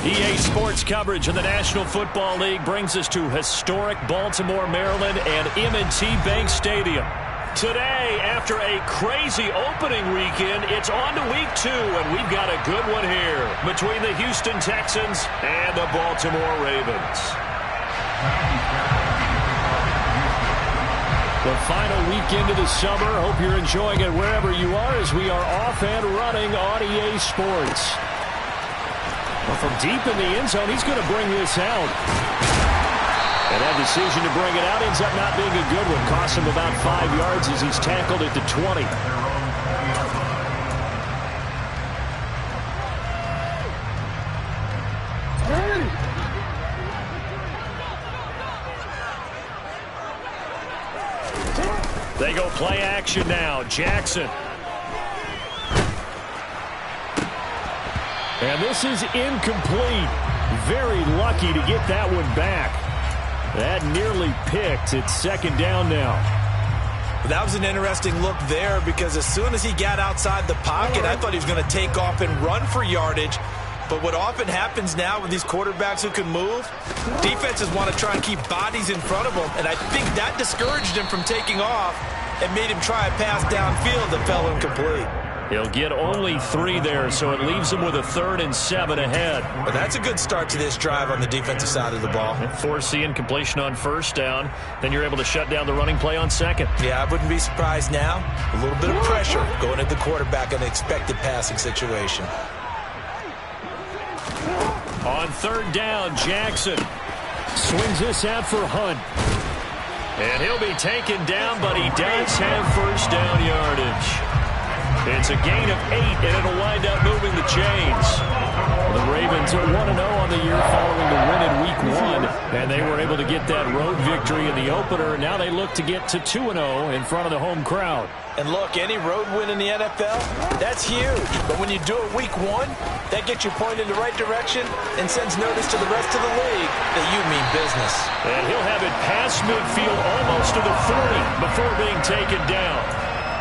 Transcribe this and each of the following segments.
EA Sports coverage of the National Football League brings us to historic Baltimore, Maryland and M&T Bank Stadium. Today, after a crazy opening weekend, it's on to week 2, and we've got a good one here between the Houston Texans and the Baltimore Ravens. The final weekend of the summer. Hope you're enjoying it wherever you are as we are off and running on EA Sports. Well, from deep in the end zone, he's going to bring this out. And that decision to bring it out ends up not being a good one. Costs him about 5 yards as he's tackled at the 20. They go play action now. Jackson. And this is incomplete. Very lucky to get that one back. That nearly picked. It's second down now. That was an interesting look there because as soon as he got outside the pocket, I thought he was going to take off and run for yardage. But what often happens now with these quarterbacks who can move, defenses want to try and keep bodies in front of them. And I think that discouraged him from taking off and made him try a pass downfield that fell incomplete. He'll get only 3 there, so it leaves him with a 3rd and 7 ahead. But that's a good start to this drive on the defensive side of the ball. Force the incompletion on first down. Then you're able to shut down the running play on second. Yeah, I wouldn't be surprised now. A little bit of pressure going at the quarterback in an expected passing situation. On 3rd down, Jackson swings this out for Hunt. And he'll be taken down, but he does have first down yardage. It's a gain of 8, and it'll wind up moving the chains. The Ravens are 1-0 on the year following the win in Week 1, and they were able to get that road victory in the opener. Now they look to get to 2-0 in front of the home crowd. And look, any road win in the NFL, that's huge. But when you do it Week 1, that gets you pointed in the right direction and sends notice to the rest of the league that you mean business. And he'll have it past midfield almost to the 30 before being taken down.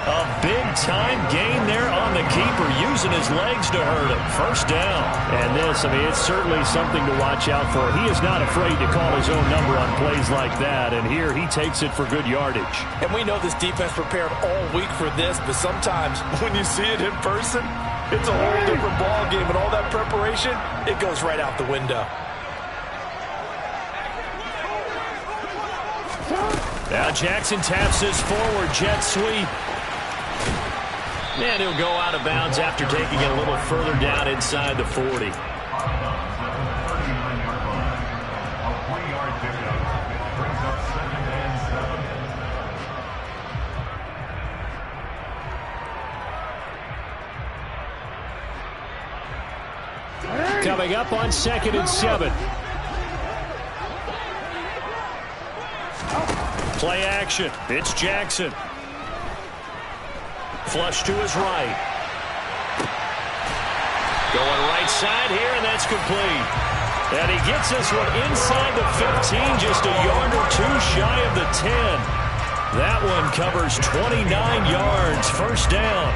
A big-time gain there on the keeper, using his legs to hurt him. First down. And this, it's certainly something to watch out for. He is not afraid to call his own number on plays like that, and here he takes it for good yardage. And we know this defense prepared all week for this, but sometimes when you see it in person, it's a whole different ball game, and all that preparation, it goes right out the window. Now Jackson taps this forward jet sweep. And he'll go out of bounds after taking it a little further down inside the 40. Coming up on 2nd and 7. Play action. It's Jackson. Flush to his right. Going right side here, and that's complete. And he gets this one inside the 15, just a yard or 2 shy of the 10. That one covers 29 yards. First down.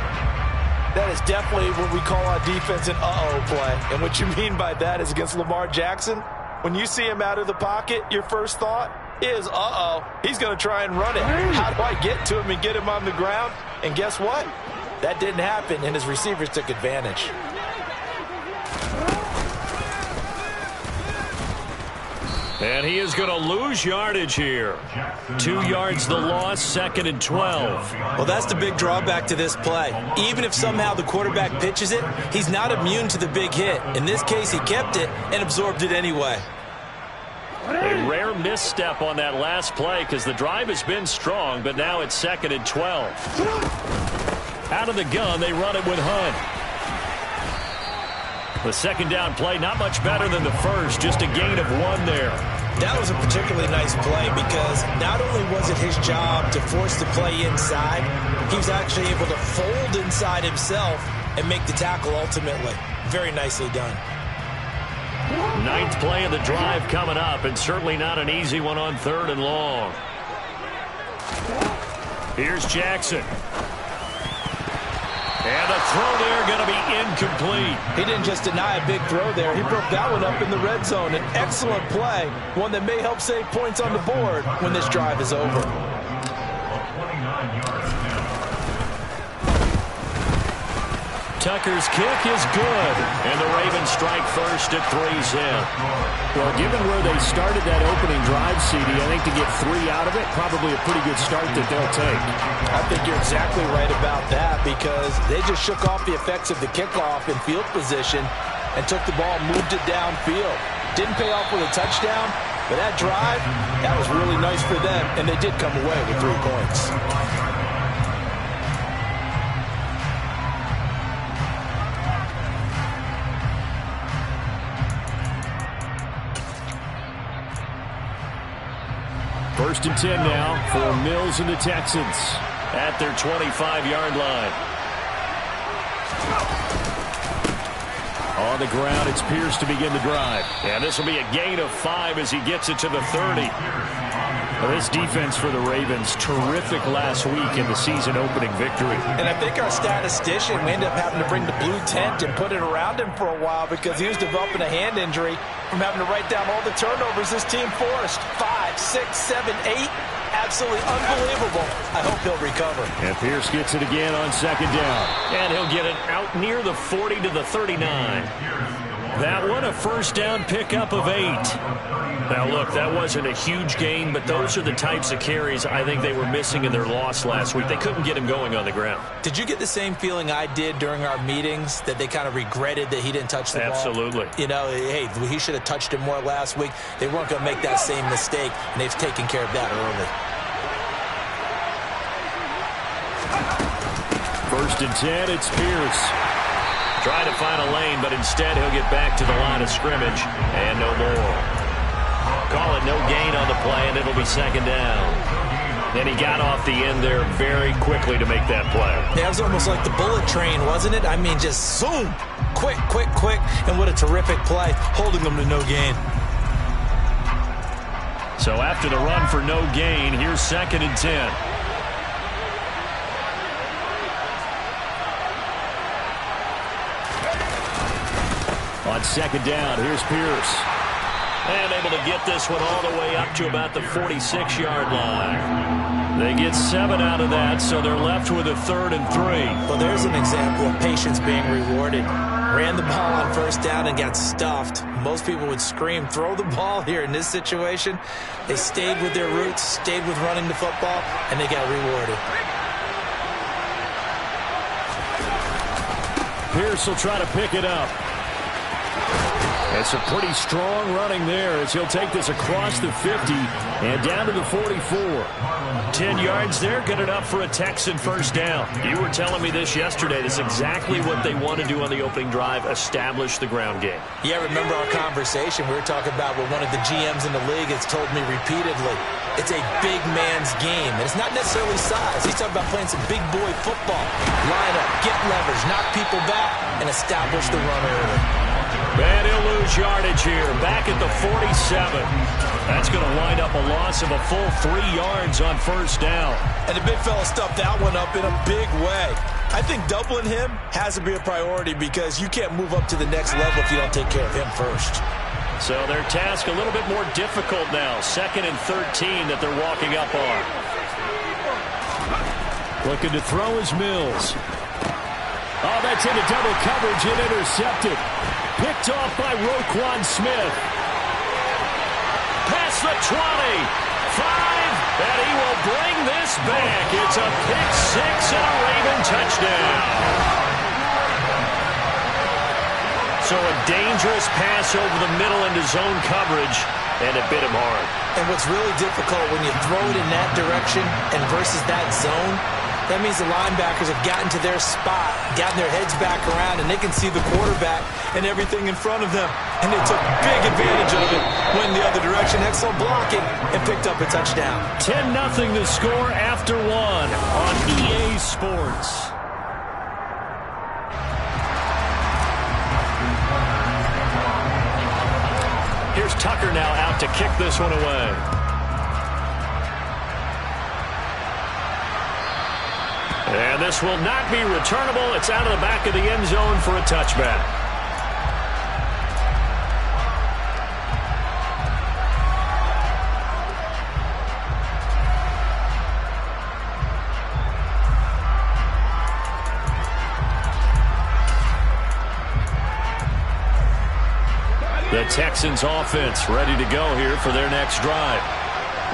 That is definitely what we call our defense an uh-oh play. And what you mean by that is against Lamar Jackson, when you see him out of the pocket, your first thought is, uh-oh, he's going to try and run it. How do I get to him and get him on the ground? And guess what? That didn't happen, and his receivers took advantage. And he is going to lose yardage here. 2 yards the loss, 2nd and 12. Well, that's the big drawback to this play. Even if somehow the quarterback pitches it, he's not immune to the big hit. In this case, he kept it and absorbed it anyway. A rare misstep on that last play because the drive has been strong, but now it's 2nd and 12. Out of the gun, they run it with Hunt. The second down play, not much better than the first, just a gain of 1 there. That was a particularly nice play because not only was it his job to force the play inside, he was actually able to fold inside himself and make the tackle ultimately. Very nicely done. 9th play of the drive coming up, and certainly not an easy one on 3rd and long. Here's Jackson. And the throw there going to be incomplete. He didn't just deny a big throw there. He broke that one up in the red zone. An excellent play, one that may help save points on the board when this drive is over. Tucker's kick is good, and the Ravens strike first at 3's in. Well, given where they started that opening drive, CD, I think to get 3 out of it, probably a pretty good start that they'll take. I think you're exactly right about that because they just shook off the effects of the kickoff in field position and took the ball, moved it downfield. Didn't pay off with a touchdown, but that drive, that was really nice for them, and they did come away with 3 points. First and 10 now for Mills and the Texans at their 25-yard line. On the ground, it's Pierce to begin the drive. And this will be a gain of 5 as he gets it to the 30. Well, this defense for the Ravens, terrific last week in the season-opening victory. And I think our statistician, we ended up having to bring the blue tent and put it around him for a while because he was developing a hand injury from having to write down all the turnovers this team forced. 5, 6, 7, 8. Absolutely unbelievable. I hope he'll recover. And Pierce gets it again on second down. And he'll get it out near the 40 to the 39. That one, a first down pickup of 8. Now, look, that wasn't a huge gain, but those are the types of carries I think they were missing in their loss last week. They couldn't get him going on the ground. Did you get the same feeling I did during our meetings, that they kind of regretted that he didn't touch the ball? Absolutely. You know, hey, he should have touched it more last week. They weren't going to make that same mistake, and they've taken care of that early. First and 10, it's Pierce. Trying to find a lane, but instead he'll get back to the line of scrimmage, and no more. Call it no gain on the play, and it'll be second down. And he got off the end there very quickly to make that play. That was almost like the bullet train, wasn't it? I mean, just zoom, quick, quick, quick, and what a terrific play, holding them to no gain. So after the run for no gain, here's second and 10. On second down, here's Pierce. And able to get this one all the way up to about the 46-yard line. They get 7 out of that, so they're left with a 3rd and 3. Well, there's an example of patience being rewarded. Ran the ball on first down and got stuffed. Most people would scream, throw the ball here. In this situation, they stayed with their roots, stayed with running the football, and they got rewarded. Pierce will try to pick it up. It's a pretty strong running there as he'll take this across the 50 and down to the 44. 10 yards there, good enough for a Texan first down. You were telling me this yesterday. This is exactly what they want to do on the opening drive, establish the ground game. Yeah, remember our conversation. We were talking about what one of the GMs in the league has told me repeatedly. It's a big man's game. And it's not necessarily size. He's talking about playing some big boy football. Line up, get leverage, knock people back, and establish the run early. And he'll lose yardage here, back at the 47. That's going to wind up a loss of a full 3 yards on first down. And the big fella stuffed that one up in a big way. I think doubling him has to be a priority because you can't move up to the next level if you don't take care of him first. So their task a little bit more difficult now. 2nd and 13 that they're walking up on. Looking to throw is Mills. Oh, that's into double coverage and intercepted. Picked off by Roquan Smith. Past the 20. 5. And he will bring this back. It's a pick 6 and a Raven touchdown. So a dangerous pass over the middle into zone coverage, and it bit him hard. And what's really difficult when you throw it in that direction and versus that zone, that means the linebackers have gotten to their spot, gotten their heads back around, and they can see the quarterback and everything in front of them. And they took big advantage of it, went in the other direction, excellent blocking, and picked up a touchdown. 10-0 the score after 1 on EA Sports. Here's Tucker now out to kick this one away. And this will not be returnable. It's out of the back of the end zone for a touchback. The Texans offense ready to go here for their next drive.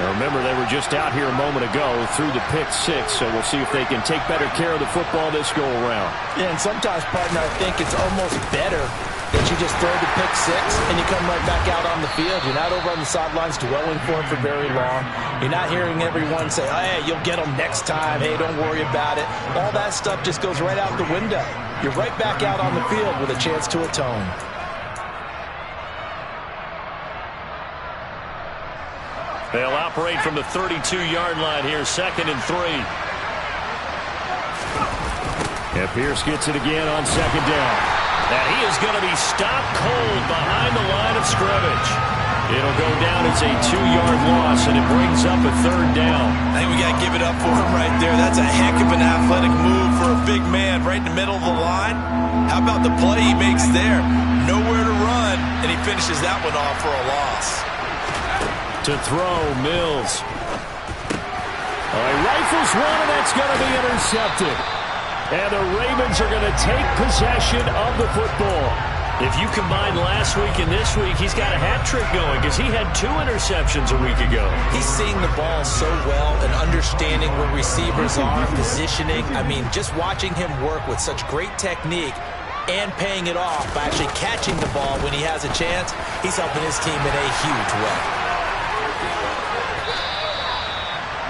Now remember, they were just out here a moment ago through the pick six, so we'll see if they can take better care of the football this go around. Yeah, and sometimes, partner, I think it's almost better that you just throw the pick six and you come right back out on the field. You're not over on the sidelines dwelling for him for very long. You're not hearing everyone say, oh, hey, you'll get him next time. Hey, don't worry about it. All that stuff just goes right out the window. You're right back out on the field with a chance to atone. They'll operate from the 32-yard line here, 2nd and 3. And Pierce gets it again on 2nd down. And he is going to be stopped cold behind the line of scrimmage. It'll go down as a 2-yard loss, and it brings up a 3rd down. I think we got to give it up for him right there. That's a heck of an athletic move for a big man right in the middle of the line. How about the play he makes there? Nowhere to run, and he finishes that one off for a loss. To throw, Mills. He rifles one, and that's going to be intercepted. And the Ravens are going to take possession of the football. If you combine last week and this week, he's got a hat trick going because he had 2 interceptions a week ago. He's seeing the ball so well and understanding where receivers are, positioning. I mean, just watching him work with such great technique and paying it off by actually catching the ball when he has a chance, he's helping his team in a huge way.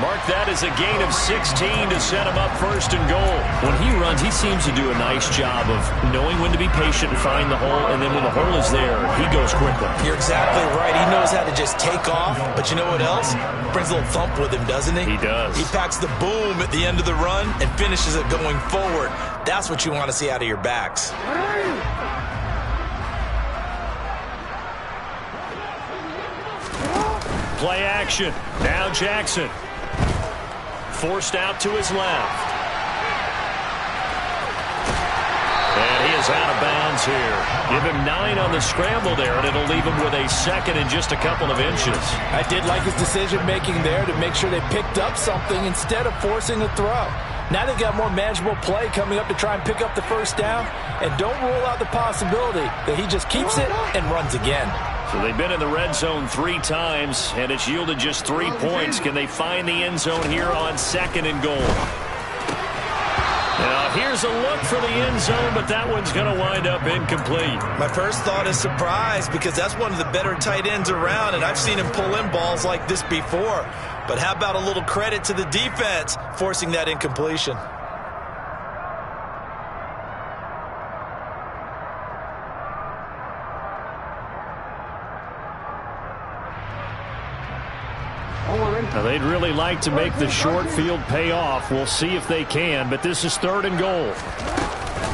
Mark that as a gain of 16 to set him up 1st and goal. When he runs, he seems to do a nice job of knowing when to be patient and find the hole, and then when the hole is there, he goes quickly. You're exactly right. He knows how to just take off, but you know what else? Brings a little thump with him, doesn't he? He does. He packs the boom at the end of the run and finishes it going forward. That's what you want to see out of your backs. Play action. Now Jackson. Forced out to his left. And he is out of bounds here. Give him 9 on the scramble there, and it'll leave him with a 2nd and just a couple of inches. I did like his decision-making there to make sure they picked up something instead of forcing a throw. Now they've got more manageable play coming up to try and pick up the 1st down, and don't rule out the possibility that he just keeps it and runs again. So they've been in the red zone 3 times, and it's yielded just 3 points. Can they find the end zone here on 2nd and goal? Now, here's a look for the end zone, but that one's going to wind up incomplete. My first thought is surprise because that's one of the better tight ends around, and I've seen him pull in balls like this before. But how about a little credit to the defense forcing that incompletion? Now, they'd really like to make the short field pay off. We'll see if they can, but this is 3rd and goal.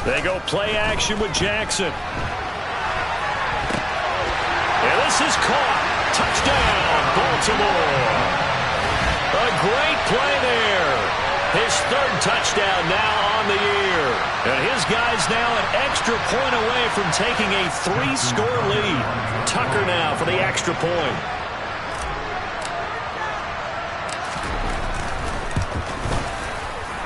They go play action with Jackson. And this is caught. Touchdown, Baltimore. A great play there. His 3rd touchdown now on the year. And his guy's now an extra point away from taking a 3-score lead. Tucker now for the extra point.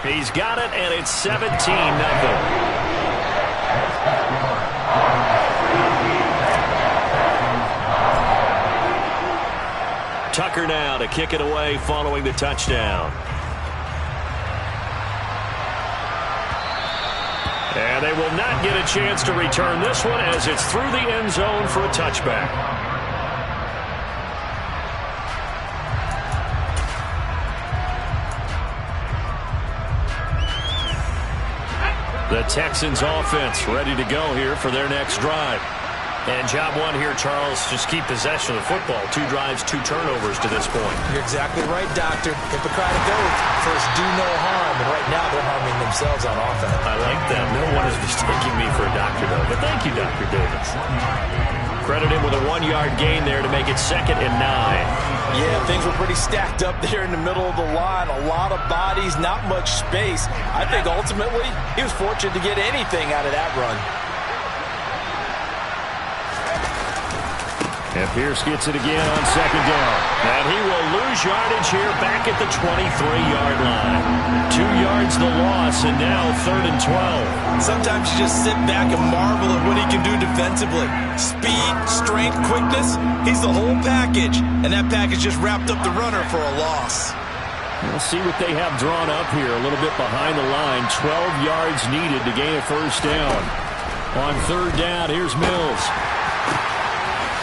He's got it, and it's 17-0. Tucker now to kick it away following the touchdown. And they will not get a chance to return this one as it's through the end zone for a touchback. The Texans offense ready to go here for their next drive. And job one here, Charles, just keep possession of the football. 2 drives, 2 turnovers to this point. You're exactly right, Doctor. Hippocratic oath. First, do no harm. And right now, they're harming themselves on offense. I like that. No one is mistaking me for a doctor, though. But thank you, Dr. Davis. Credit him with a 1-yard gain there to make it 2nd and 9. Yeah, things were pretty stacked up there in the middle of the line. A lot of bodies, not much space. I think ultimately he was fortunate to get anything out of that run. And Pierce gets it again on second down. And he will lose yardage here back at the 23-yard line. 2 yards the loss, and now 3rd and 12. Sometimes you just sit back and marvel at what he can do defensively. Speed, strength, quickness, he's the whole package. And that package just wrapped up the runner for a loss. We'll see what they have drawn up here. A little bit behind the line. 12 yards needed to gain a first down. On 3rd down, here's Mills.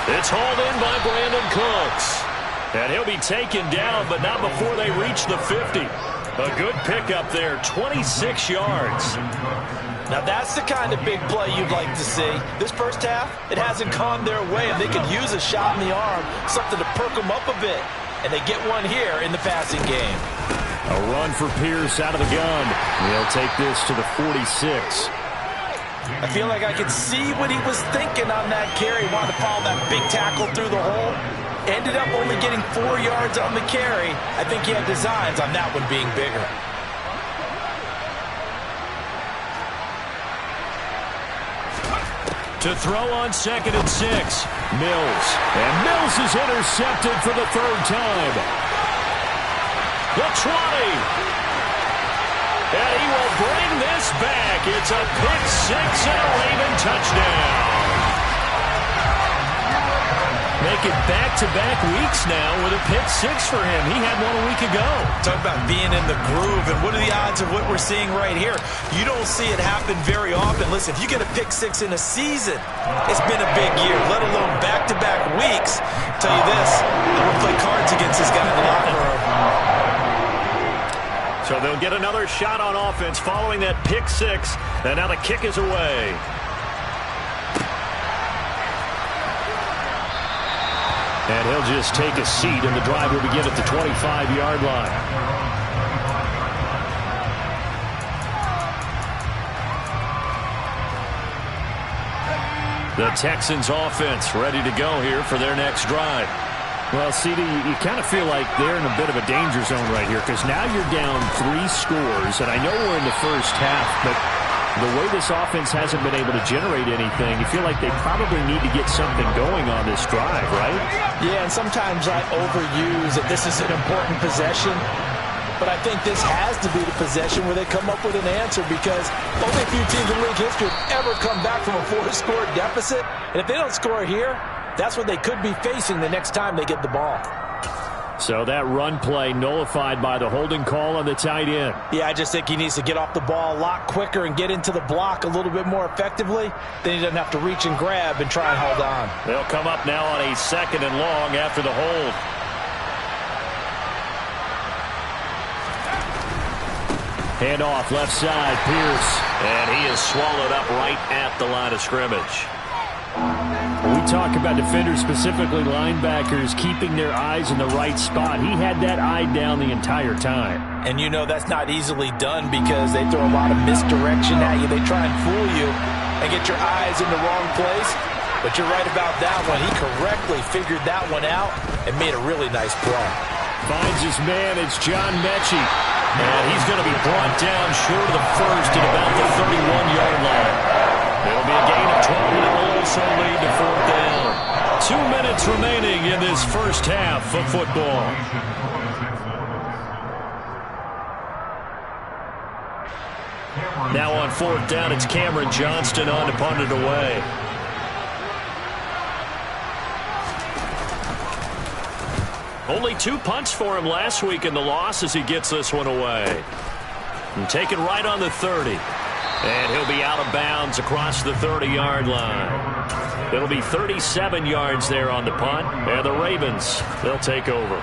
It's hauled in by Brandon Cooks. And he'll be taken down, but not before they reach the 50. A good pickup there, 26 yards. Now that's the kind of big play you'd like to see. This first half, it hasn't gone their way, and they could use a shot in the arm, something to perk them up a bit. And they get one here in the passing game. A run for Pierce out of the gun. He'll take this to the 46. I feel like I could see what he was thinking on that carry. Wanted to follow that big tackle through the hole. Ended up only getting 4 yards on the carry. I think he had designs on that one being bigger. To throw on 2nd and 6. Mills. And Mills is intercepted for the 3rd time. The 20. And he will bring this back. It's a pick 6 and a Raven touchdown. Make it back-to-back weeks now with a pick 6 for him. He had one a week ago. Talk about being in the groove, and what are the odds of what we're seeing right here? You don't see it happen very often. Listen, if you get a pick 6 in a season, it's been a big year, let alone back-to-back weeks. I'll tell you this, I would play cards against this guy in the locker room. So they'll get another shot on offense following that pick 6, and now the kick is away. And he'll just take a seat, and the drive will begin at the 25-yard line. The Texans offense ready to go here for their next drive. Well, CD, you kind of feel like they're in a bit of a danger zone right here because now you're down 3 scores, and I know we're in the first half, but the way this offense hasn't been able to generate anything, you feel like they probably need to get something going on this drive, right? Yeah, and sometimes I overuse that this is an important possession, but I think this has to be the possession where they come up with an answer because only a few teams in league history have ever come back from a 4-score deficit, and if they don't score here, that's what they could be facing the next time they get the ball. So that run play nullified by the holding call on the tight end. Yeah, I just think he needs to get off the ball a lot quicker and get into the block a little bit more effectively. Then he doesn't have to reach and grab and try and hold on. They'll come up now on a 2nd and long after the hold. Hand off left side, Pierce. And he is swallowed up right at the line of scrimmage. We talk about defenders, specifically linebackers, keeping their eyes in the right spot. He had that eye down the entire time. And you know that's not easily done because they throw a lot of misdirection at you. They try and fool you and get your eyes in the wrong place. But you're right about that one. He correctly figured that one out and made a really nice play. Finds his man. It's John Mechie. And he's going to be brought down short of the first at about the 31-yard line. It'll be a gain of 12, and it will also lead to 4th down. 2 minutes remaining in this first half of football. Now on 4th down, it's Cameron Johnston on to punt it away. Only 2 punts for him last week in the loss as he gets this one away. And taken right on the 30. And he'll be out of bounds across the 30-yard line. It'll be 37 yards there on the punt. And the Ravens, they'll take over.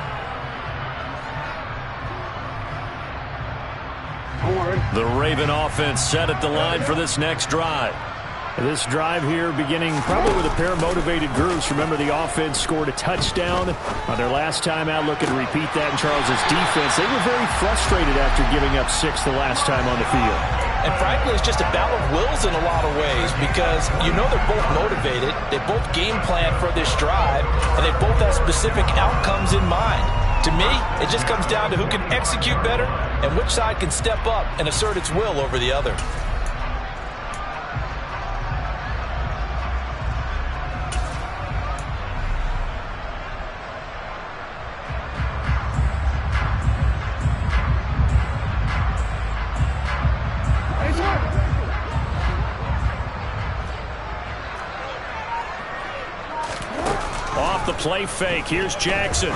The Raven offense set at the line for this next drive. This drive here beginning probably with a pair of motivated groups. Remember, the offense scored a touchdown on their last time out. Looking to repeat that in Charles's defense. They were very frustrated after giving up 6 the last time on the field. And frankly, it's just a battle of wills in a lot of ways because you know they're both motivated, they both game plan for this drive, and they both have specific outcomes in mind. To me, it just comes down to who can execute better and which side can step up and assert its will over the other. Off the play fake, here's Jackson.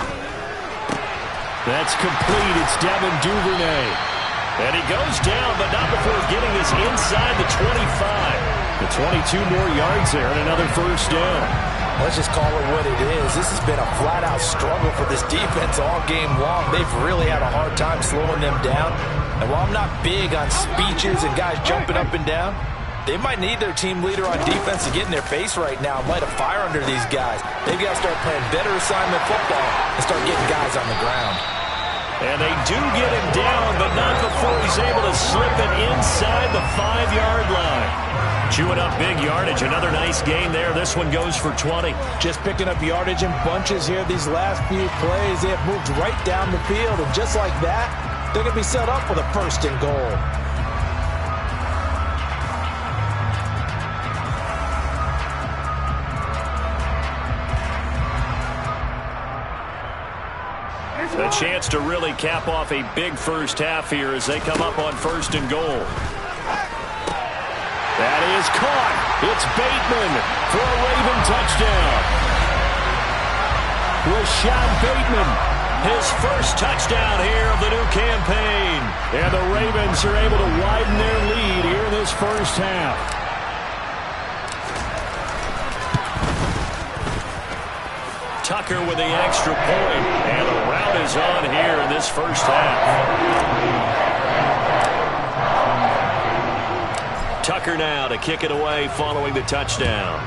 That's complete. It's Devin Duvernay. And he goes down, but not before getting this inside the 25. The 22 more yards there and another first down. Let's just call it what it is. This has been a flat-out struggle for this defense all game long. They've really had a hard time slowing them down. And while I'm not big on speeches and guys jumping up and down, they might need their team leader on defense to get in their face right now and light a fire under these guys. They've got to start playing better assignment football and start getting guys on the ground. And they do get him down, but not before he's able to slip it inside the 5-yard line. Chewing up big yardage. Another nice gain there. This one goes for 20. Just picking up yardage in bunches here these last few plays. They have moved right down the field, and just like that, they're going to be set up with a first and goal. A chance to really cap off a big first half here as they come up on first and goal. That is caught. It's Bateman for a Raven touchdown. Rashad Bateman, his first touchdown here of the new campaign. And the Ravens are able to widen their lead here in this first half. Tucker with the extra point, and the rout is on here in this first half. Tucker now to kick it away following the touchdown.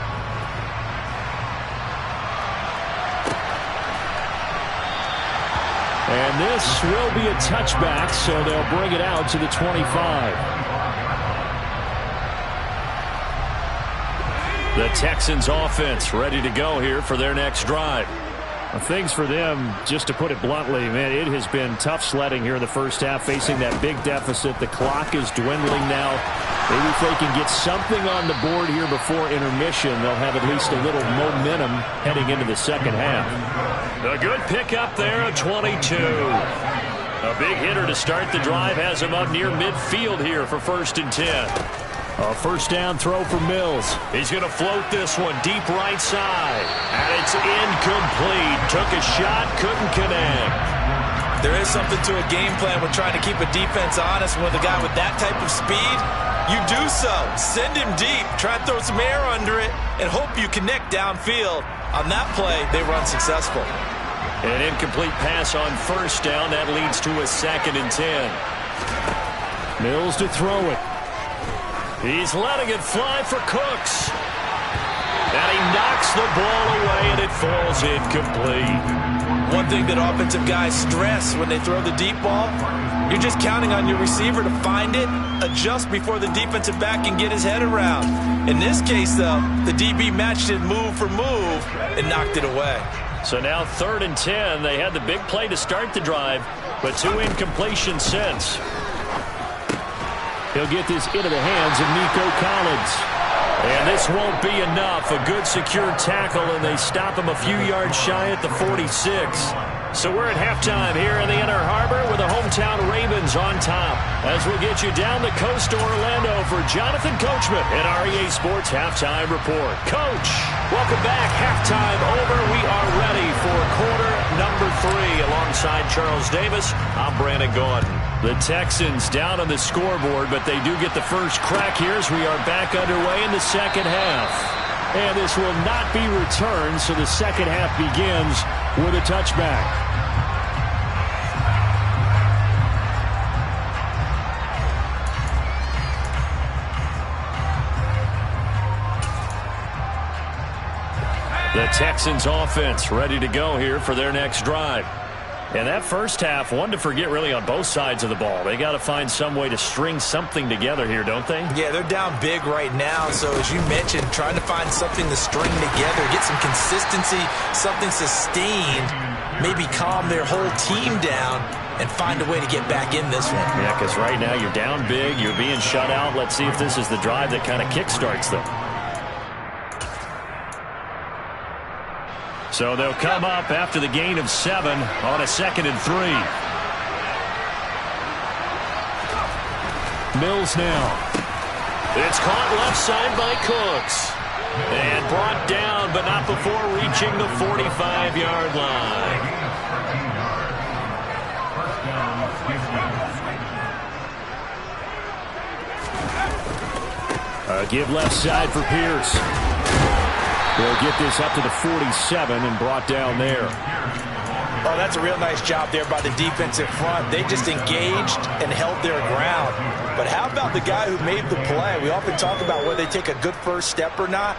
And this will be a touchback, so they'll bring it out to the 25. The Texans offense ready to go here for their next drive. Well, things for them, just to put it bluntly, man, it has been tough sledding here in the first half, facing that big deficit. The clock is dwindling now. Maybe if they can get something on the board here before intermission, they'll have at least a little momentum heading into the second half. A good pickup there at 22. A big hitter to start the drive has him up near midfield here for 1st and 10. A first down throw for Mills. He's going to float this one deep right side. And it's incomplete. Took a shot, couldn't connect. There is something to a game plan with trying to keep a defense honest. With a guy with that type of speed, you do so. Send him deep. Try to throw some air under it and hope you connect downfield. On that play, they were unsuccessful. An incomplete pass on first down. That leads to a 2nd and 10. Mills to throw it. He's letting it fly for Cooks. And he knocks the ball away, and it falls incomplete. One thing that offensive guys stress when they throw the deep ball, you're just counting on your receiver to find it, adjust before the defensive back can get his head around. In this case, though, the DB matched it move for move and knocked it away. So now 3rd and 10. They had the big play to start the drive, but 2 incompletions since. He'll get this into the hands of Nico Collins. And this won't be enough. A good secure tackle, and they stop him a few yards shy at the 46. So we're at halftime here in the Inner Harbor with the hometown Ravens on top. As we get you down the coast to Orlando for Jonathan Coachman at our EA Sports Halftime Report. Coach, welcome back. Halftime over. We are ready for quarter number 3. Alongside Charles Davis, I'm Brandon Gaudin. The Texans down on the scoreboard, but they do get the first crack here as we are back underway in the second half. And this will not be returned, so the second half begins with a touchback. The Texans offense ready to go here for their next drive. And that first half, one to forget really on both sides of the ball. They got to find some way to string something together here, don't they? Yeah, they're down big right now. So as you mentioned, trying to find something to string together, get some consistency, something sustained, maybe calm their whole team down and find a way to get back in this one. Yeah, because right now you're down big, you're being shut out. Let's see if this is the drive that kind of kickstarts them. So they'll come up after the gain of 7 on a 2nd and 3. Mills now. It's caught left side by Cooks. And brought down, but not before reaching the 45-yard line. Give left side for Pierce. They'll get this up to the 47 and brought down there. Oh, that's a real nice job there by the defensive front. They just engaged and held their ground. But how about the guy who made the play? We often talk about whether they take a good first step or not.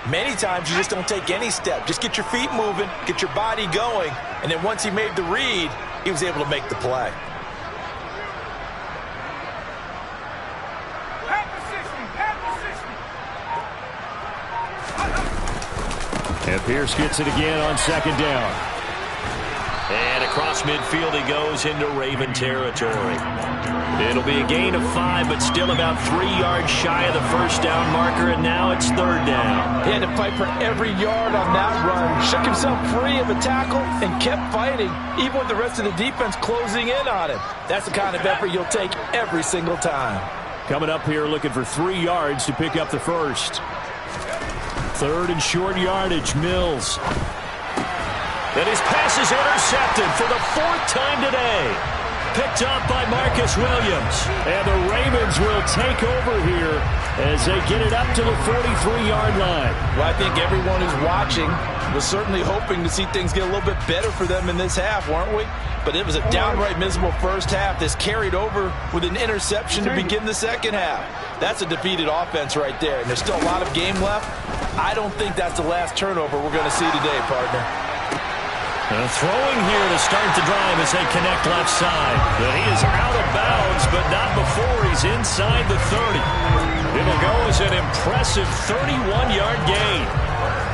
Many times you just don't take any step. Just get your feet moving, get your body going, and then once he made the read, he was able to make the play. And Pierce gets it again on 2nd down. And across midfield he goes into Raven territory. It'll be a gain of 5, but still about 3 yards shy of the first down marker, and now it's 3rd down. He had to fight for every yard on that run. Shook himself free of a tackle and kept fighting, even with the rest of the defense closing in on him. That's the kind of effort you'll take every single time. Coming up here looking for 3 yards to pick up the first. 3rd and short yardage, Mills. And his pass is intercepted for the 4th time today. Picked up by Marcus Williams. And the Ravens will take over here as they get it up to the 43-yard line. Well, I think everyone who's watching was certainly hoping to see things get a little bit better for them in this half, weren't we? But it was a downright miserable first half that's carried over with an interception to begin the second half. That's a defeated offense right there, and there's still a lot of game left. I don't think that's the last turnover we're going to see today, partner. Throwing here to start the drive as they connect left side. But he is out of bounds, but not before he's inside the 30. It'll go as an impressive 31-yard gain.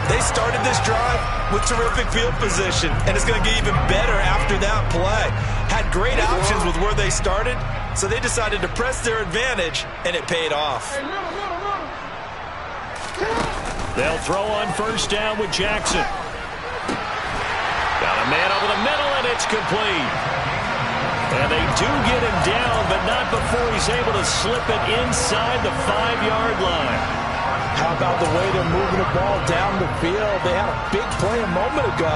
They started this drive with terrific field position, and it's going to get even better after that play. Had great options with where they started, so they decided to press their advantage, and it paid off. They'll throw on first down with Jackson. Got a man over the middle, and it's complete. And they do get him down, but not before he's able to slip it inside the 5-yard line. How about the way they're moving the ball down the field? They had a big play a moment ago.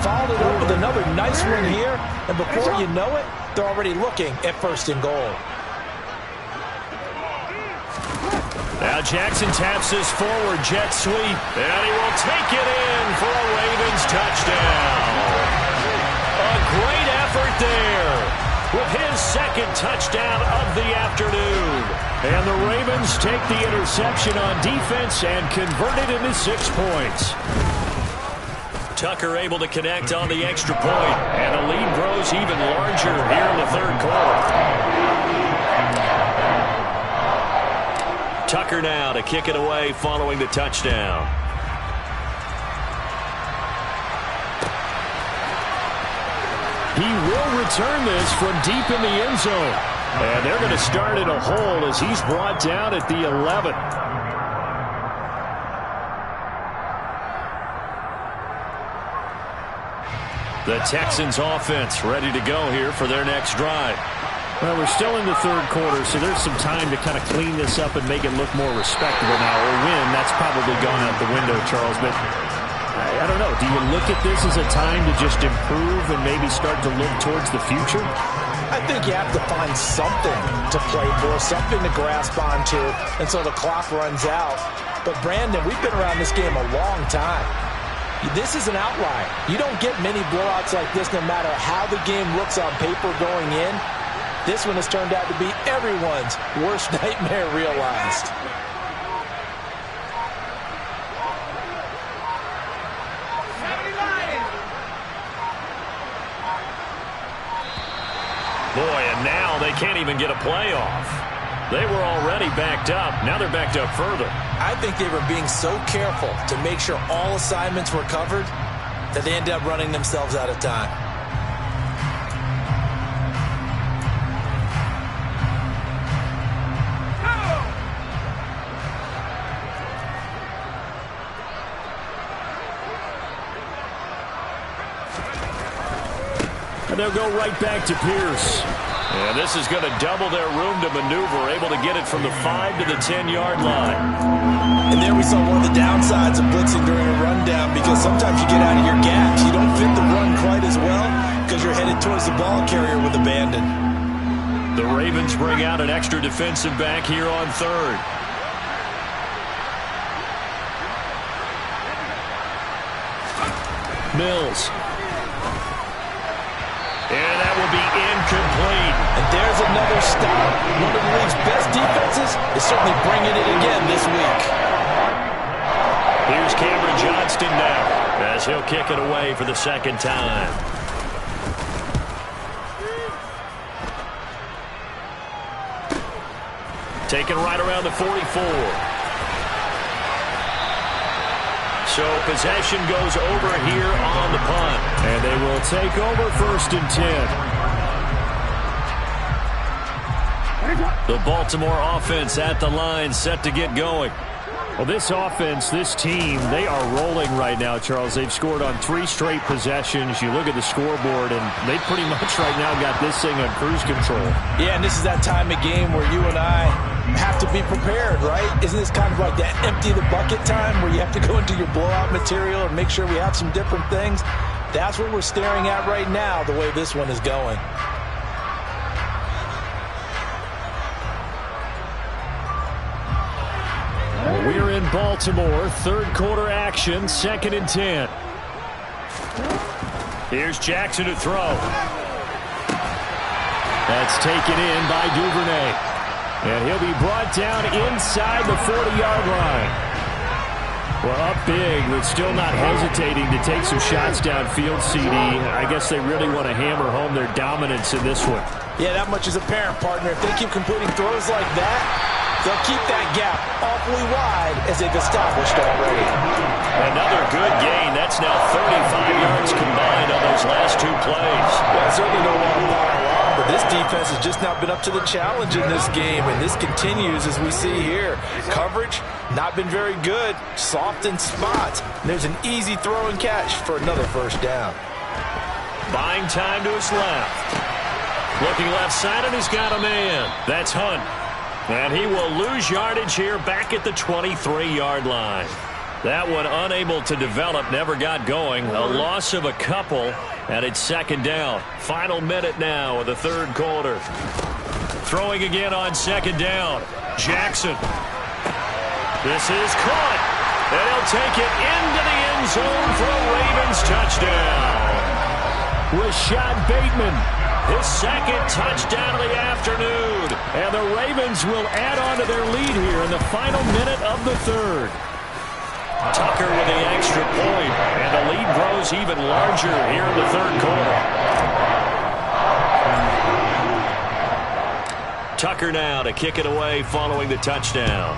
Followed it up with another nice one here. And before you know it, they're already looking at 1st and goal. Now Jackson taps his forward jet sweep. And he will take it in for a Ravens touchdown. A great effort there with his 2nd touchdown of the afternoon. And the Ravens take the interception on defense and convert it into 6 points. Tucker able to connect on the extra point, and the lead grows even larger here in the 3rd quarter. Tucker now to kick it away following the touchdown. He will return this from deep in the end zone. And they're going to start in a hole as he's brought down at the 11. The Texans offense ready to go here for their next drive. Well, we're still in the 3rd quarter, so there's some time to kind of clean this up and make it look more respectable now. Or win, that's probably gone out the window, Charles. But I don't know. Do you look at this as a time to just improve and maybe start to look towards the future? I think you have to find something to play for, something to grasp onto until the clock runs out. But, Brandon, we've been around this game a long time. This is an outlier. You don't get many blowouts like this no matter how the game looks on paper going in. This one has turned out to be everyone's worst nightmare realized. Boy, and now they can't even get a play off. They were already backed up. Now they're backed up further. I think they were being so careful to make sure all assignments were covered that they ended up running themselves out of time. And they'll go right back to Pierce. And this is going to double their room to maneuver, able to get it from the 5 to the 10-yard line. And there we saw one of the downsides of blitzing during a rundown, because sometimes you get out of your gaps. You don't fit the run quite as well because you're headed towards the ball carrier with abandon. The Ravens bring out an extra defensive back here on third. Mills. And that will be incomplete. And there's another stop. One of the league's best defenses is certainly bringing it again this week. Here's Cameron Johnston now as he'll kick it away for the second time. Taken right around the 44. So possession goes over here on the punt. And they will take over 1st and 10. The Baltimore offense at the line, set to get going. Well, this offense, this team, they are rolling right now, Charles. They've scored on 3 straight possessions. You look at the scoreboard, and they pretty much right now got this thing on cruise control. Yeah, and this is that time of game where you and I have to be prepared, right? Isn't this kind of like that empty the bucket time where you have to go into your blowout material and make sure we have some different things? That's what we're staring at right now, the way this one is going. We're in Baltimore, 3rd quarter action, 2nd and 10. Here's Jackson to throw. That's taken in by Duvernay. And he'll be brought down inside the 40-yard line. Well, up big, but still not hesitating to take some shots downfield, CD. I guess they really want to hammer home their dominance in this one. Yeah, that much is apparent, partner. If they keep completing throws like that, they'll keep that gap awfully wide as they've established already. Another good gain. That's now 35 yards combined on those last 2 plays. Well, I certainly don't want to pile on, but this defense has just not been up to the challenge in this game, and this continues as we see here. Coverage, not been very good. Soft in spots. And there's an easy throw and catch for another 1st down. Buying time to his left. Looking left side, and he's got a man. That's Hunt. And he will lose yardage here back at the 23-yard line. That one unable to develop, never got going. A loss of a couple, and it's 2nd down. Final minute now of the 3rd quarter. Throwing again on 2nd down. Jackson. This is caught. And he'll take it into the end zone for a Ravens touchdown. Rashad Bateman. His 2nd touchdown of the afternoon. And the Ravens will add on to their lead here in the final minute of the 3rd. Tucker with the extra point, and the lead grows even larger here in the 3rd quarter. Tucker now to kick it away following the touchdown.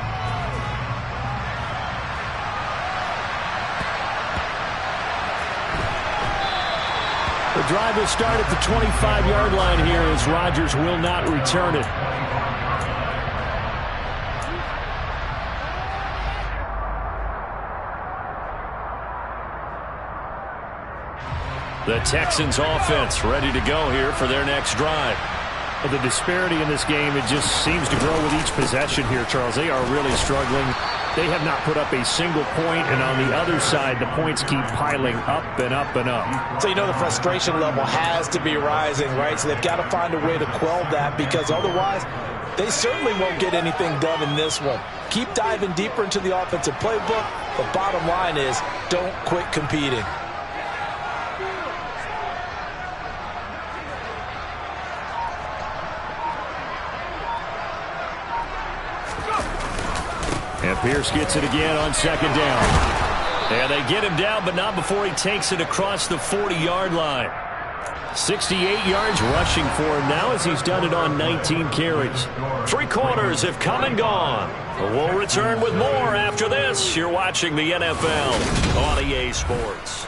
The drive will start at the 25-yard line here as Rodgers will not return it. The Texans offense ready to go here for their next drive. Well, the disparity in this game, it just seems to grow with each possession here, Charles. They are really struggling. They have not put up a single point, and on the other side, the points keep piling up and up and up. So you know the frustration level has to be rising, right? So they've got to find a way to quell that, because otherwise they certainly won't get anything done in this one. Keep diving deeper into the offensive playbook. The bottom line is don't quit competing. And Pierce gets it again on 2nd down. And they get him down, but not before he takes it across the 40-yard line. 68 yards rushing for him now as he's done it on 19 carries. 3 quarters have come and gone. We'll return with more after this. You're watching the NFL on EA Sports.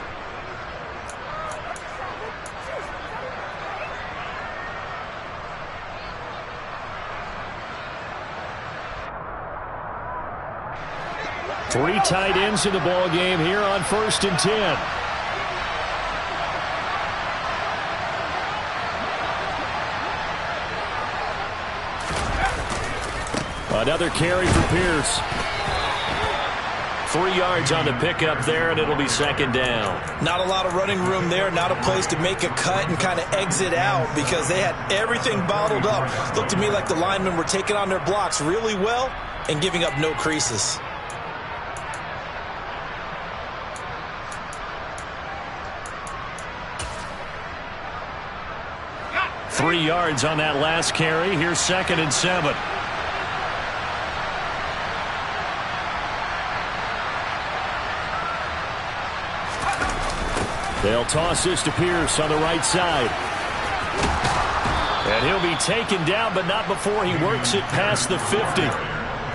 Three tight ends in the ball game here on 1st and 10. Another carry for Pierce. 3 yards on the pickup there, and it'll be 2nd down. Not a lot of running room there, not a place to make a cut and kind of exit out because they had everything bottled up. Looked to me like the linemen were taking on their blocks really well and giving up no creases. 3 yards on that last carry. Here's 2nd and 7. They'll toss this to Pierce on the right side. And he'll be taken down, but not before he works it past the 50.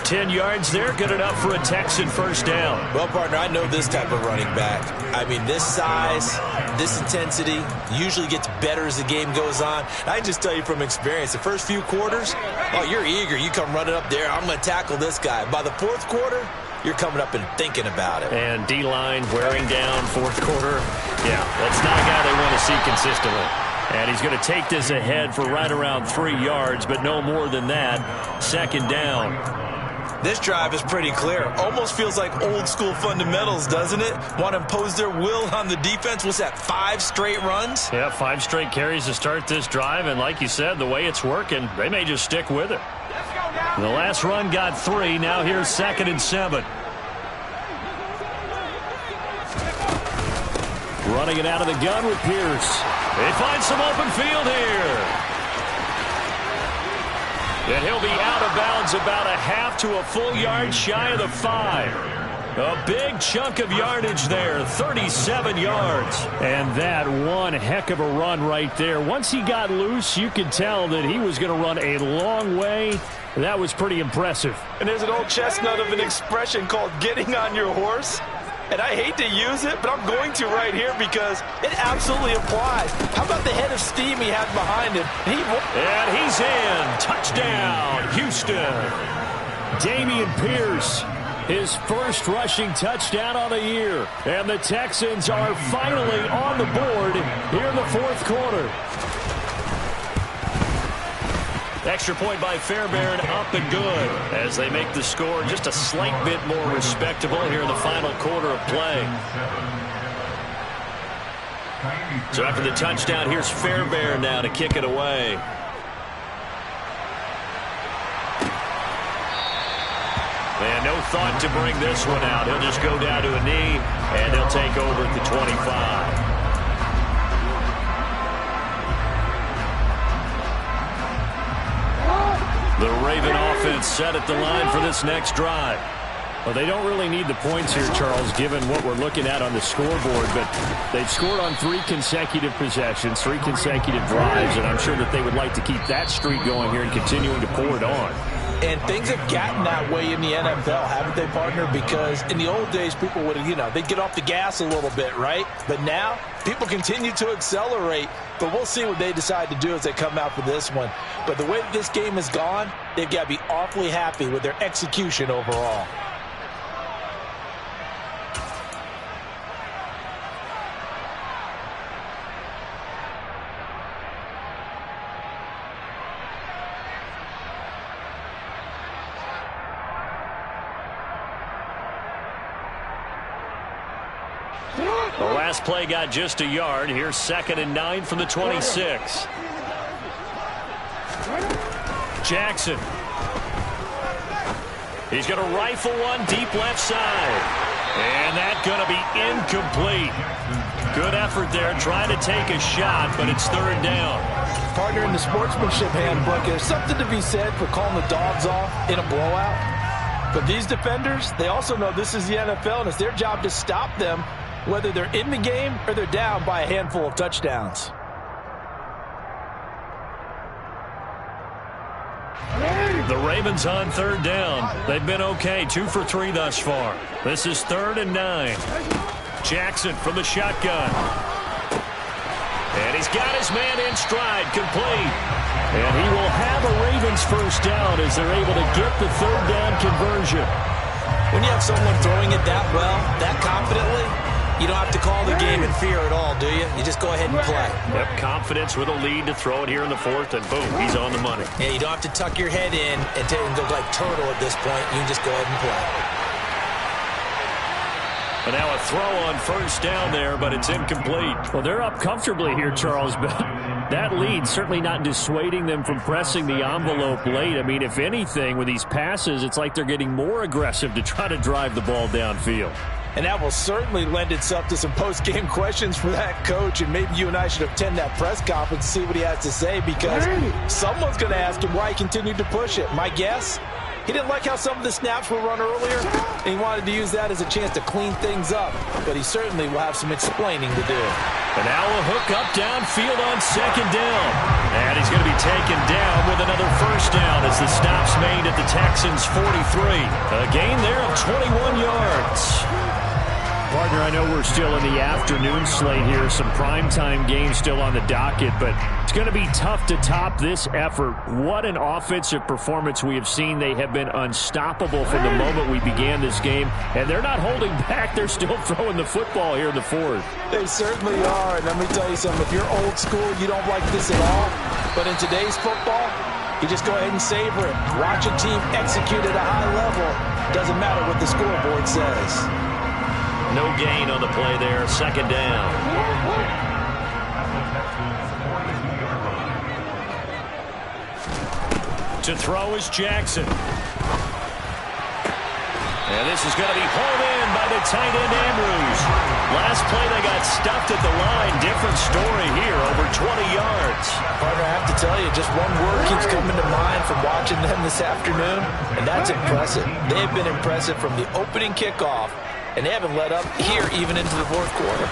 10 yards there, good enough for a Texan 1st down. Well, partner, I know this type of running back. I mean, this size, this intensity usually gets better as the game goes on. I just tell you from experience, the first few quarters, oh, you're eager. You come running up there, I'm going to tackle this guy. By the 4th quarter, you're coming up and thinking about it. And D-line wearing down 4th quarter. Yeah, that's not a guy they want to see consistently. And he's going to take this ahead for right around 3 yards, but no more than that. 2nd down. This drive is pretty clear. Almost feels like old school fundamentals, doesn't it? Want to impose their will on the defense. What's that, 5 straight runs? Yeah, 5 straight carries to start this drive. And like you said, the way it's working, they may just stick with it. The last run got 3. Now here's 2nd and 7. Running it out of the gun with Pierce. They find some open field here. And he'll be out of bounds about a half to a full yard shy of the 5. A big chunk of yardage there, 37 yards. And that one heck of a run right there. Once he got loose, you could tell that he was going to run a long way. That was pretty impressive. And there's an old chestnut of an expression called getting on your horse. And I hate to use it, but I'm going to right here because it absolutely applies. How about the head of steam he had behind him? And he's in. Touchdown, Houston. Dameon Pierce, his first rushing touchdown of the year. And the Texans are finally on the board here in the 4th quarter. Extra point by Fairbairn, up and good as they make the score just a slight bit more respectable here in the final quarter of play. So after the touchdown, here's Fairbairn now to kick it away. And no thought to bring this one out. He'll just go down to a knee, and they'll take over at the 25. The Raven offense set at the line for this next drive. Well, they don't really need the points here, Charles, given what we're looking at on the scoreboard. But they've scored on 3 consecutive possessions, 3 consecutive drives, and I'm sure that they would like to keep that streak going here and continuing to pour it on. And things have gotten that way in the NFL, haven't they, partner? Because in the old days, people would, they'd get off the gas a little bit, right? But now, people continue to accelerate. But we'll see what they decide to do as they come out for this one. But the way that this game has gone, they've got to be awfully happy with their execution overall. The last play got just a yard. Here's 2nd and 9 from the 26. Jackson. He's going to rifle one deep left side. And that's going to be incomplete. Good effort there trying to take a shot, but it's 3rd down. Partner, in the sportsmanship handbook, there's something to be said for calling the dogs off in a blowout. But these defenders, they also know this is the NFL, and it's their job to stop them, whether they're in the game or they're down by a handful of touchdowns. The Ravens on third down. They've been okay, 2 for 3 thus far. This is 3rd and 9. Jackson from the shotgun. And he's got his man in stride, complete. And he will have a Ravens first down as they're able to get the 3rd down conversion. When you have someone throwing it that well, that confidently, you don't have to call the game in fear at all, do you? You just go ahead and play. Yep, confidence with a lead to throw it here in the 4th, and boom, he's on the money. Yeah, you don't have to tuck your head in and go like turtle at this point. You can just go ahead and play. And now a throw on first down there, but it's incomplete. Well, they're up comfortably here, Charles, but that lead certainly not dissuading them from pressing the envelope late. I mean, if anything, with these passes, it's like they're getting more aggressive to try to drive the ball downfield. And that will certainly lend itself to some post-game questions for that coach, and maybe you and I should attend that press conference and see what he has to say, because someone's going to ask him why he continued to push it. My guess? He didn't like how some of the snaps were run earlier, and he wanted to use that as a chance to clean things up. But he certainly will have some explaining to do. And now a hook up downfield on 2nd down. And he's going to be taken down with another first down as the stop's made at the Texans' 43. A gain there of 21 yards. Partner, I know we're still in the afternoon slate here. Some primetime games still on the docket, but it's going to be tough to top this effort. What an offensive performance we have seen. They have been unstoppable from the moment we began this game, and they're not holding back. They're still throwing the football here in the 4th. They certainly are, and let me tell you something. If you're old school, you don't like this at all. But in today's football, you just go ahead and savor it. Watch a team execute at a high level. Doesn't matter what the scoreboard says. No gain on the play there, 2nd down. To throw is Jackson. And this is going to be hauled in by the tight end Andrews. Last play they got stuffed at the line. Different story here, over 20 yards. Partner, I have to tell you, just one word keeps coming to mind from watching them this afternoon, and that's impressive. They have been impressive from the opening kickoff, and they haven't let up here even into the 4th quarter.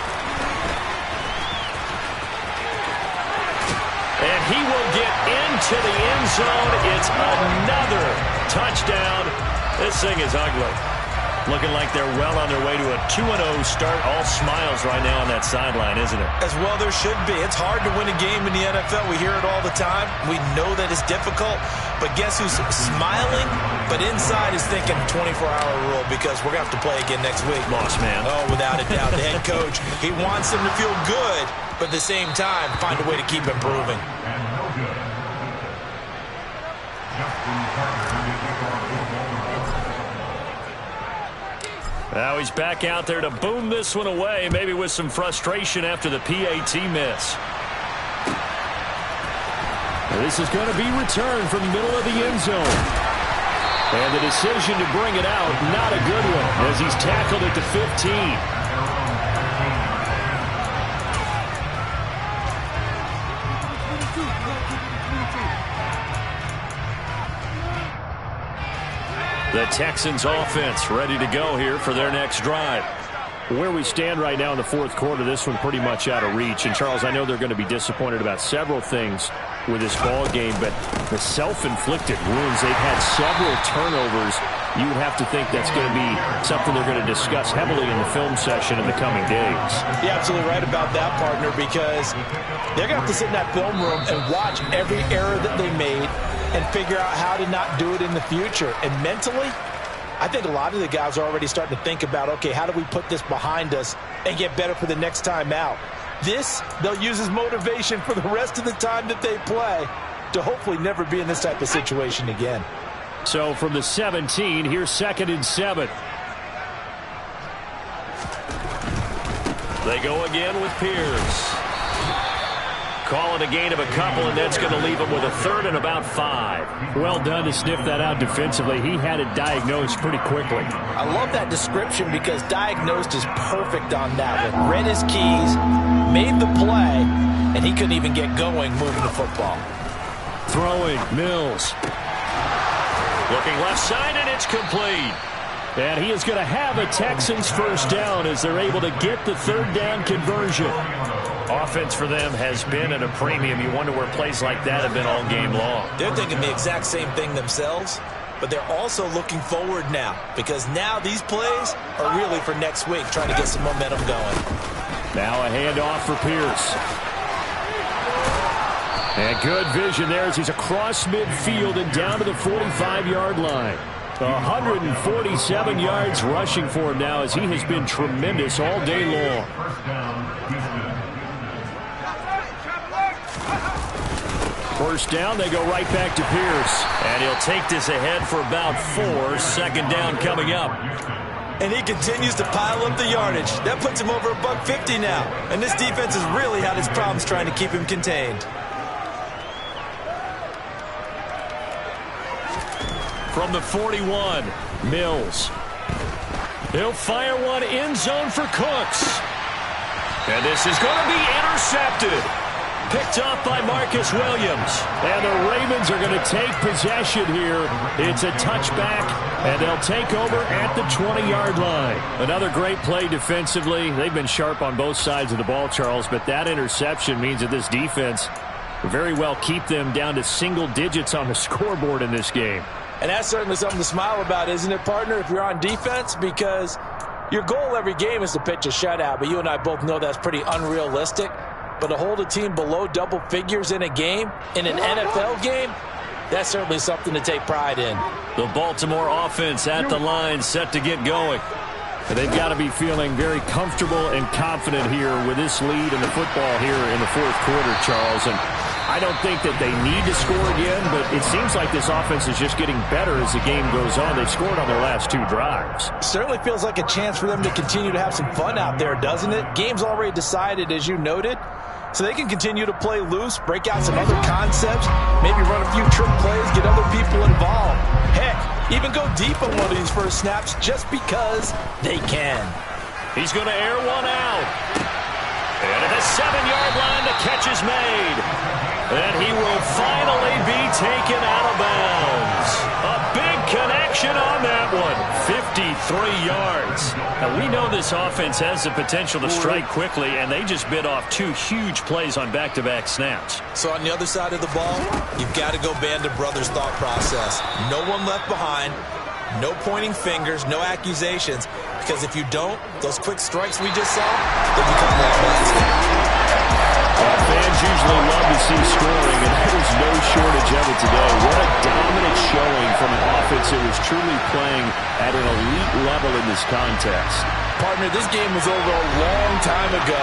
And he will get into the end zone. It's another touchdown. This thing is ugly. Looking like they're well on their way to a 2-0 start. All smiles right now on that sideline, isn't it? As well there should be. It's hard to win a game in the NFL. We hear it all the time. We know that it's difficult. But guess who's smiling? But inside is thinking 24-hour rule, because we're going to have to play again next week. Boss man. Oh, without a doubt. The head coach, he wants them to feel good, but at the same time, find a way to keep improving. Now he's back out there to boom this one away, maybe with some frustration after the PAT miss. This is going to be returned from the middle of the end zone. And the decision to bring it out, not a good one, as he's tackled at the 15. The Texans offense ready to go here for their next drive. Where we stand right now in the 4th quarter, this one pretty much out of reach. And, Charles, I know they're going to be disappointed about several things with this ball game, but the self-inflicted wounds, they've had several turnovers. You would have to think that's going to be something they're going to discuss heavily in the film session in the coming days. You're absolutely right about that, partner, because they're going to have to sit in that film room and watch every error that they made and figure out how to not do it in the future. And mentally, I think a lot of the guys are already starting to think about, okay, how do we put this behind us and get better for the next time out? This, they'll use as motivation for the rest of the time that they play to hopefully never be in this type of situation again. So from the 17, here's 2nd and 7. They go again with Pierce. Call it a gain of a couple, and that's going to leave him with a 3rd and about 5. Well done to sniff that out defensively. He had it diagnosed pretty quickly. I love that description, because diagnosed is perfect on that one. Read his keys, made the play, and he couldn't even get going moving the football. Throwing, Mills. Looking left side, and it's complete. And he is going to have a Texans first down as they're able to get the 3rd down conversion. Offense for them has been at a premium. You wonder where plays like that have been all game long. They're thinking the exact same thing themselves, but they're also looking forward now because now these plays are really for next week, trying to get some momentum going. Now a handoff for Pierce. And good vision there as he's across midfield and down to the 45-yard line. 147 yards rushing for him now as he has been tremendous all day long. First down, they go right back to Pierce. And he'll take this ahead for about 4. Second down coming up. And he continues to pile up the yardage. That puts him over $150 now. And this defense has really had its problems trying to keep him contained. From the 41, Mills. He'll fire one end zone for Cooks. And this is going to be intercepted. Picked up by Marcus Williams. And the Ravens are going to take possession here. It's a touchback, and they'll take over at the 20-yard line. Another great play defensively. They've been sharp on both sides of the ball, Charles, but that interception means that this defense will very well keep them down to single digits on the scoreboard in this game. And that's certainly something to smile about, isn't it, partner, if you're on defense? Because your goal every game is to pitch a shutout, but you and I both know that's pretty unrealistic. But to hold a team below double figures in a game, in an NFL game, that's certainly something to take pride in. The Baltimore offense at the line, set to get going. And they've got to be feeling very comfortable and confident here with this lead in the football here in the fourth quarter, Charles. And I don't think that they need to score again, but it seems like this offense is just getting better as the game goes on. They've scored on their last 2 drives. Certainly feels like a chance for them to continue to have some fun out there, doesn't it? Game's already decided, as you noted. So they can continue to play loose, break out some other concepts, maybe run a few trick plays, get other people involved. Heck, even go deep on one of these first snaps just because they can. He's going to air one out. And at the 7-yard line, the catch is made. And he will finally be taken out of bounds. A big connection on that one. 53 yards. Now, we know this offense has the potential to strike quickly, and they just bit off 2 huge plays on back-to-back snaps. So on the other side of the ball, you've got to go Band of Brothers thought process. No one left behind. No pointing fingers, no accusations. Because if you don't, those quick strikes we just saw, they become more plastic. Fans usually love to see scoring, and there's no shortage of it today. What a dominant showing from an offense that was truly playing at an elite level in this contest. Partner, this game was over a long time ago,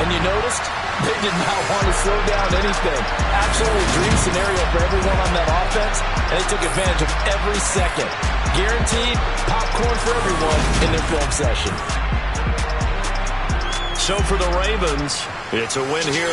and you noticed they did not want to slow down anything. Absolutely dream scenario for everyone on that offense, and they took advantage of every second. Guaranteed popcorn for everyone in their film session. So for the Ravens, it's a win here.